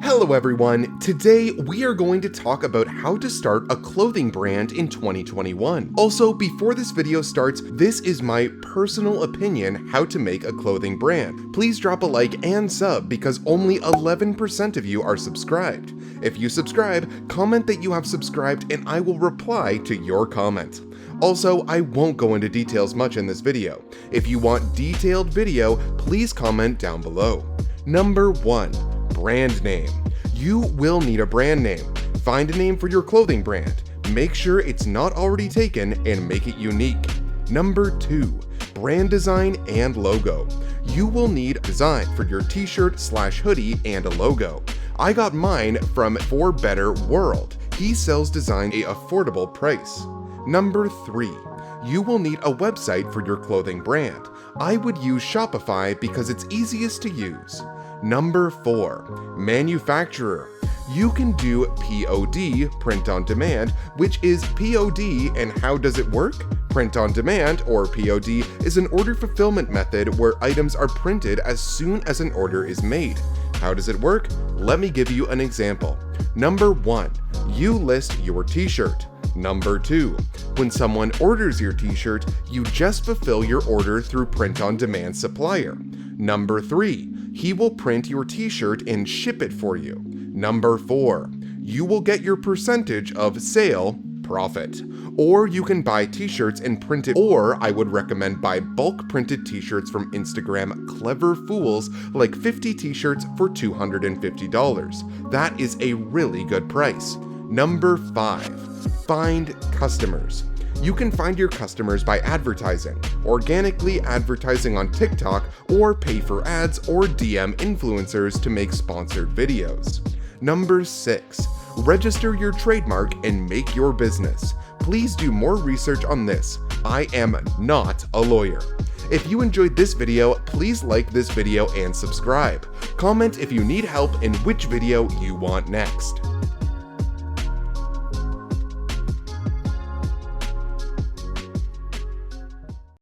Hello everyone, today we are going to talk about how to start a clothing brand in 2021. Also, before this video starts, this is my personal opinion how to make a clothing brand. Please drop a like and sub because only 11% of you are subscribed. If you subscribe, comment that you have subscribed and I will reply to your comment. Also, I won't go into details much in this video. If you want detailed video, please comment down below. Number 1. Brand name. You will need a brand name. Find a name for your clothing brand. Make sure it's not already taken and make it unique. Number 2. Brand design and logo. You will need a design for your t-shirt/hoodie and a logo. I got mine from For Better World. He sells design at an affordable price. Number 3. You will need a website for your clothing brand. I would use Shopify because it's easiest to use. Number 4. Manufacturer. You can do POD, print on demand, which is POD, and how does it work? Print on demand, or POD, is an order fulfillment method where items are printed as soon as an order is made. How does it work? Let me give you an example. Number 1. You list your t-shirt. Number 2. When someone orders your t-shirt, you just fulfill your order through print on demand supplier. Number 3. He will print your t-shirt and ship it for you. Number 4. You will get your percentage of sale profit. Or you can buy t-shirts and print it, or I would recommend buy bulk printed t-shirts from Instagram Clever Fools, like 50 t-shirts for $250. That is a really good price. Number 5. Find customers. You can find your customers by advertising, organically advertising on TikTok, or pay for ads or DM influencers to make sponsored videos. Number 6. Register your trademark and make your business. Please do more research on this. I am not a lawyer. If you enjoyed this video, please like this video and subscribe. Comment if you need help and which video you want next.